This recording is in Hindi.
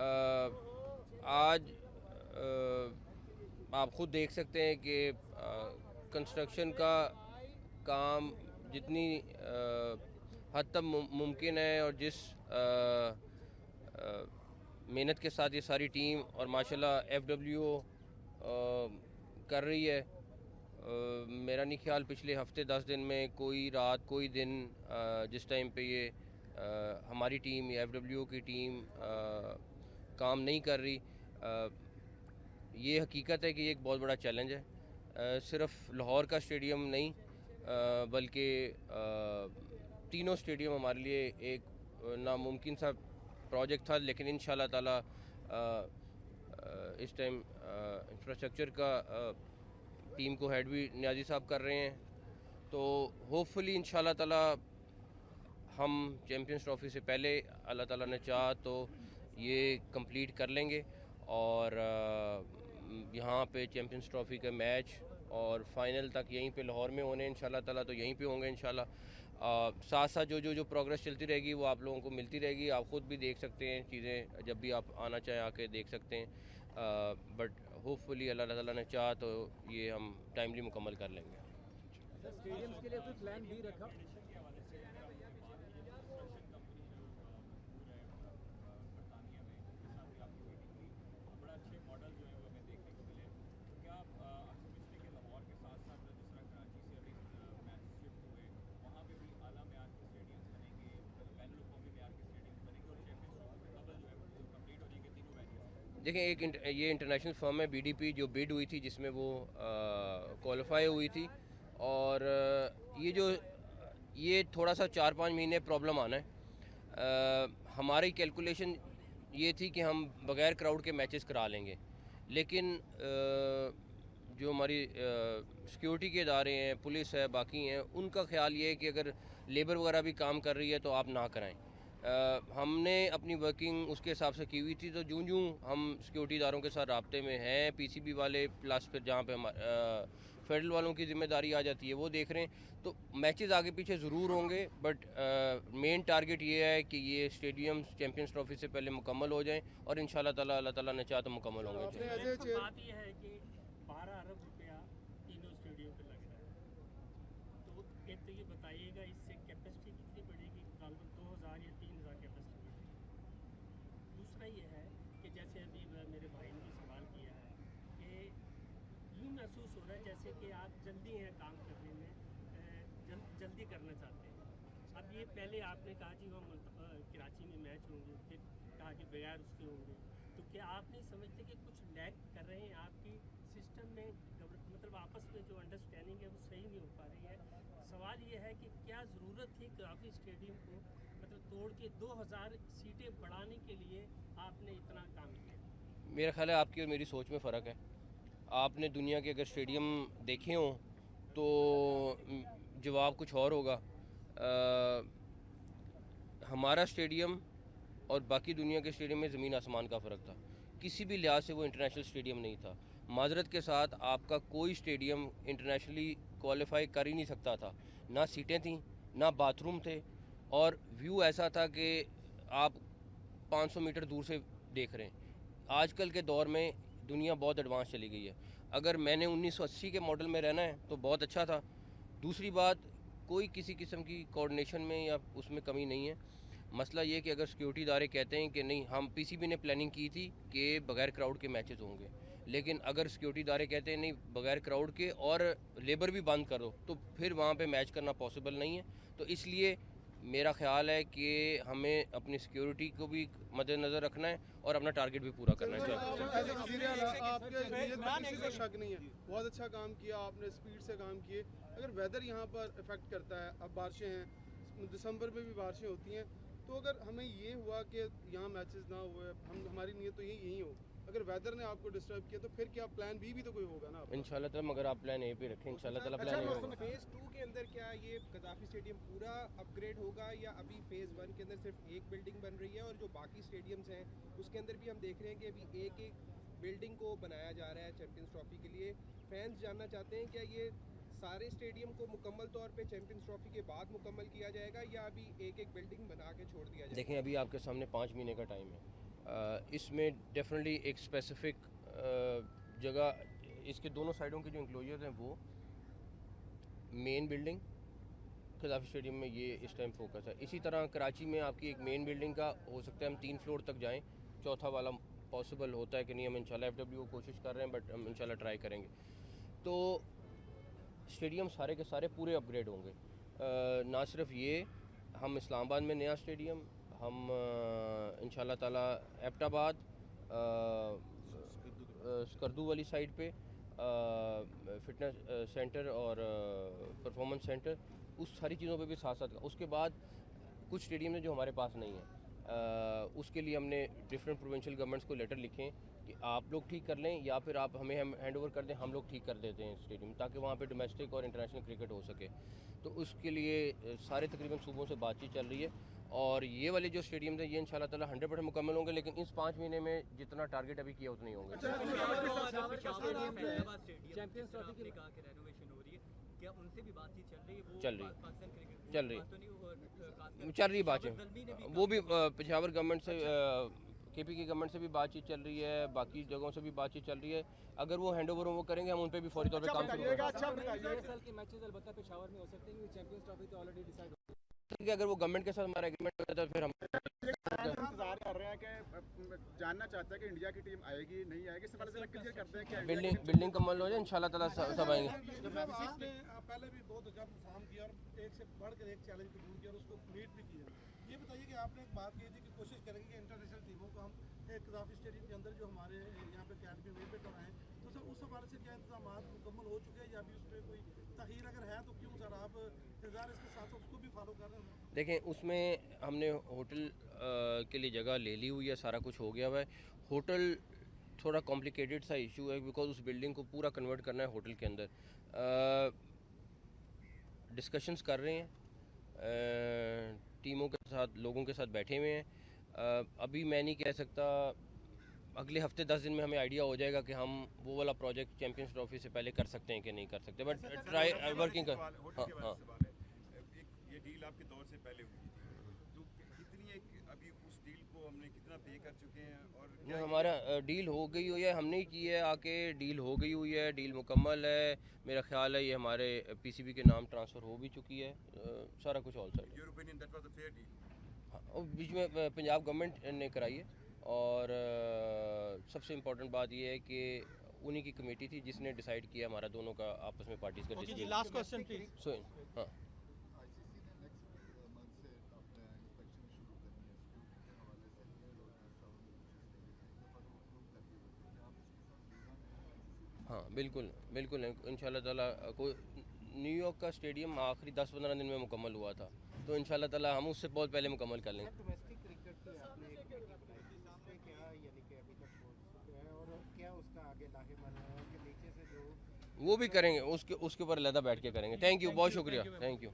आज आप ख़ुद देख सकते हैं कि कंस्ट्रक्शन का काम जितनी हद तक मुमकिन है और जिस मेहनत के साथ ये सारी टीम और माशाल्लाह एफडब्ल्यूओ कर रही है। मेरा नहीं ख्याल पिछले हफ्ते 10 दिन में कोई रात कोई दिन जिस टाइम पे ये हमारी टीम या एफडब्ल्यूओ की टीम काम नहीं कर रही। ये हकीकत है कि ये एक बहुत बड़ा चैलेंज है। सिर्फ लाहौर का स्टेडियम नहीं बल्कि तीनों स्टेडियम हमारे लिए एक नामुमकिन सा प्रोजेक्ट था, लेकिन इंशाल्लाह ताला इस टाइम इंफ्रास्ट्रक्चर का टीम को हेड भी नियाजी साहब कर रहे हैं, तो होपफुली इंशाल्लाह ताला हम चैम्पियंस ट्रॉफ़ी से पहले अल्लाह ताला ने चाहा तो ये कंप्लीट कर लेंगे और यहाँ पे चैम्पियंस ट्रॉफ़ी के मैच और फाइनल तक यहीं पे लाहौर में होने इंशाल्लाह ताला, तो यहीं पे होंगे इंशाल्लाह। साथ साथ जो जो प्रोग्रेस चलती रहेगी वो आप लोगों को मिलती रहेगी। आप ख़ुद भी देख सकते हैं चीज़ें, जब भी आप आना चाहें आके देख सकते हैं। बट होपफुली अल्लाह ताला ने चाहा तो ये हम टाइमली मुकम्मल कर लेंगे। स्टेडियम्स के लिए कोई प्लान भी रखा? देखिए, ये इंटरनेशनल फर्म है बीडीपी, जो बिड हुई थी जिसमें वो क्वालिफाई हुई थी, और ये थोड़ा सा 4-5 महीने प्रॉब्लम आना है। हमारी कैलकुलेशन ये थी कि हम बग़ैर क्राउड के मैचेस करा लेंगे, लेकिन जो हमारी सिक्योरिटी के इदारे हैं, पुलिस है, बाकी हैं, उनका ख्याल ये है कि अगर लेबर वगैरह भी काम कर रही है तो आप ना कराएं। हमने अपनी वर्किंग उसके हिसाब से की हुई थी, तो जूँ जूँ हम सिक्योरिटी इदारों के साथ राब्ते में हैं, पीसीबी वाले प्लस फिर जहाँ पे फेडरल वालों की ज़िम्मेदारी आ जाती है वो देख रहे हैं, तो मैचेस आगे पीछे ज़रूर होंगे, बट मेन टारगेट ये है कि ये स्टेडियम चैम्पियंस ट्रॉफ़ी से पहले मुकम्मल हो जाएं और इंशाल्लाह ताला अल्लाह ताला ने चाहा तो मुकम्मल होंगे। बात यह है कि 12 अरब रुपया तीनों स्टेडियम पे लग रहा है, तो एक तो ये बताइएगा इससे कैपेसिटी कितनी बढ़ेगी? 2000 या 3000 कैपेसिटी बढ़ेगी। दूसरा ये है कि जैसे अभी मेरे भाई ने भी सवाल किया है कि यूँ महसूस हो रहा है जैसे कि आप जल्दी हैं काम करने में, जल्दी करना चाहते हैं। अब ये पहले आपने कहा जी हम कराची में मैच होंगे, फिर कहा कि बगैर उसके होंगे, तो क्या आप नहीं समझते कि कुछ लैग कर रहे हैं आपकी सिस्टम में? मतलब आपस में जो अंडरस्टैंडिंग है वो सही नहीं हो पा रही है। सवाल ये है कि क्या ज़रूरत थी काफ़ी स्टेडियम को मतलब तोड़ के 2000 सीटें बढ़ाने के लिए आपने इतना काम किया? मेरा ख्याल है आपकी और मेरी सोच में फ़र्क है। आपने दुनिया के अगर स्टेडियम देखे हों तो जवाब कुछ और होगा। हमारा स्टेडियम और बाकी दुनिया के स्टेडियम में ज़मीन आसमान का फ़र्क था। किसी भी लिहाज से वो इंटरनेशनल स्टेडियम नहीं था। माजरत के साथ आपका कोई स्टेडियम इंटरनेशनली क्वालिफाई कर ही नहीं सकता था। ना सीटें थीं, ना बाथरूम थे, और व्यू ऐसा था कि आप 500 मीटर दूर से देख रहे हैं। आजकल के दौर में दुनिया बहुत एडवांस चली गई है। अगर मैंने 1980 के मॉडल में रहना है तो बहुत अच्छा था। दूसरी बात, कोई किसी किस्म की कोऑर्डिनेशन में या उसमें कमी नहीं है। मसला ये कि अगर सिक्योरिटी इदारे कहते हैं कि नहीं, हम पीसीबी ने प्लानिंग की थी कि बगैर क्राउड के मैचेस होंगे, लेकिन अगर सिक्योरिटी इदारे कहते हैं नहीं बगैर क्राउड के और लेबर भी बंद करो, तो फिर वहाँ पे मैच करना पॉसिबल नहीं है। तो इसलिए मेरा ख्याल है कि हमें अपनी सिक्योरिटी को भी मद्देनज़र रखना है और अपना टारगेट भी पूरा करना है। आपके शक नहीं है, बहुत अच्छा काम किया आपने, स्पीड से काम किए। अगर वेदर यहाँ पर इफेक्ट करता है, अब बारिशें हैं, दिसंबर में भी बारिशें होती हैं, तो अगर हमें ये हुआ कि यहाँ मैचेस ना हुए, हमारी नीयत तो यही हो, अगर वेदर ने आपको डिस्टर्ब किया तो फिर क्या प्लान बी तो कोई होगा ना? इंशाल्लाह ताला मगर आप प्लान ए पे रखें, इंशाल्लाह ताला प्लान ए होगा। फेज़ 2 के अंदर क्या ये गद्दाफी स्टेडियम पूरा अपग्रेड होगा, या अभी फेज़ 1 के अंदर सिर्फ एक बिल्डिंग बन रही है और जो बाकी स्टेडियम्स हैं उसके अंदर भी हम देख रहे हैं कि अभी एक एक बिल्डिंग को बनाया जा रहा है चैम्पियंस ट्रॉफी के लिए? फैंस जानना चाहते हैं क्या ये सारे स्टेडियम को मुकम्मल तौर पे चैम्पियंस ट्रॉफी के बाद मुकम्मल किया जाएगा, या अभी एक एक बिल्डिंग बना के छोड़ दिया जाएगा? देखें, अभी आपके सामने 5 महीने का टाइम है इसमें डेफिनेटली एक स्पेसिफिक जगह, इसके दोनों साइडों के जो इंक्लोजर हैं वो मेन बिल्डिंग खिलाफी स्टेडियम में ये इस टाइम फोकस है। इसी तरह कराची में आपकी एक मेन बिल्डिंग का हो सकता है हम 3 फ्लोर तक जाएं, चौथा वाला पॉसिबल होता है कि नहीं, हम इंशाल्लाह FW को कोशिश कर रहे हैं, बट हम इंशाल्लाह ट्राई करेंगे। तो स्टेडियम सारे के सारे पूरे अपग्रेड होंगे। ना सिर्फ ये, हम इस्लामाबाद में नया स्टेडियम, हम इंशाल्लाह ताला एबटाबाद, स्कर्दू वाली साइड पे फिटनेस सेंटर और परफॉर्मेंस सेंटर, उस सारी चीज़ों पे भी साथ साथ। उसके बाद कुछ स्टेडियम हैं जो हमारे पास नहीं है, उसके लिए हमने डिफरेंट प्रोविंशियल गवर्नमेंट्स को लेटर लिखे कि आप लोग ठीक कर लें या फिर आप हमें हम हैंड ओवर कर दें, हम लोग ठीक कर देते हैं स्टेडियम, ताकि वहाँ पे डोमेस्टिक और इंटरनेशनल क्रिकेट हो सके। तो उसके लिए सारे तकरीबन सूबों से बातचीत चल रही है, और ये वाले जो स्टेडियम हैं ये इंशाल्लाह ताला 100% मुकम्मल होंगे, लेकिन इस 5 महीने में जितना टारगेट अभी किया उतने ही होंगे। चैंपियंस ट्रॉफी की क्या उनसे भी बातचीत चल रही है? वो चल रही पाकिस्तान क्रिकेट चल रही तो नहीं चल रही बातचीत, वो भी पेशावर गवर्नमेंट से, KP की गवर्नमेंट से भी बातचीत चल रही है, बाकी जगहों से भी बातचीत चल रही है। अगर वो हैंड ओवर वो करेंगे हम उन पर भी फौरी तौर पे काम शुरू करेंगे। ये साल के मैचेस अलबत्ता पेशावर में हो सकते हैं, क्योंकि चैंपियंस ट्रॉफी तो ऑलरेडी डिसाइड हो गई है। अगर वो गवर्नमेंट के साथ हमारा एग्रीमेंट होता है तो फिर हम इंतजार कर रहे हैं कि जानना चाहता है कि इंडिया की टीम आएगी नहीं आएगी, इससे पहले क्लियर करते हैं कि बिल्डिंग कमल हो जाए, इंशाल्लाह ताला सब आएंगे। आपने पहले भी बहुत अच्छा परफॉर्म किया और एक से बढ़कर एक चैलेंज कबूल किया और उसको मीट भी किया। ये बताइए कि आपने एक बात की थी कि कोशिश करेंगे कि इंटरनेशनल टीमों को हम एक कदाफी स्टेडियम के अंदर जो हमारे यहाँ पे अकेडमी वहीं पे कराएं, तो सर उस हवाले से क्या इंतजाम मुकम्मल हो चुके हैं या अभी उसमें कोई तखीर अगर है तो क्यों सर आप इंतजार इसके साथ साथ उसको भी फॉलो कर रहे हैं? देखें, उसमें हमने होटल के लिए जगह ले ली हुई है, सारा कुछ हो गया हुआ है। होटल थोड़ा कॉम्प्लिकेटेड सा इशू है, बिकॉज उस बिल्डिंग को पूरा कन्वर्ट करना है होटल के अंदर। डिस्कशंस कर रहे हैं, टीमों के साथ, लोगों के साथ बैठे हुए हैं। अभी मैं नहीं कह सकता, अगले हफ्ते 10 दिन में हमें आइडिया हो जाएगा कि हम वो वाला प्रोजेक्ट चैंपियंस ट्रॉफी से पहले कर सकते हैं कि नहीं कर सकते, बट ट्राई वर्किंग कर। हाँ हाँ, ये डील आपके दौर से पहले हुई थी, तो कितनी अभी उस डील को हमने कितना पे कर चुके हैं? और हमारा डील हो गई हुई है, हमने ही की है, आके डील हो गई हुई है, डील मुकम्मल है। मेरा ख्याल है ये हमारे PCB के नाम ट्रांसफ़र हो भी चुकी है, सारा कुछ all side. Your opinion that was a fair deal? हाँ, बीच में पंजाब गवर्नमेंट ने कराई है, और सबसे इम्पोर्टेंट बात यह है कि उन्हीं की कमेटी थी जिसने डिसाइड किया हमारा दोनों का आपस में पार्टीज का dispute. Last question please. So हाँ, हाँ बिल्कुल बिल्कुल, इंशाल्लाह ताला कोई न्यूयॉर्क का स्टेडियम आखिरी 10-15 दिन में मुकम्मल हुआ था, तो इंशाल्लाह ताला हम उससे बहुत पहले मुकम्मल कर लेंगे। डोमेस्टिक क्रिकेट की आपने एक कमेटी बनाई थी, इसमें क्या यानी कि अभी तक हो चुका है और क्या उसका आगे लाहेमन है कि नीचे से जो वो भी करेंगे, उसके ऊपर अलहदा बैठ के करेंगे। थैंक यू, बहुत शुक्रिया, थैंक यू।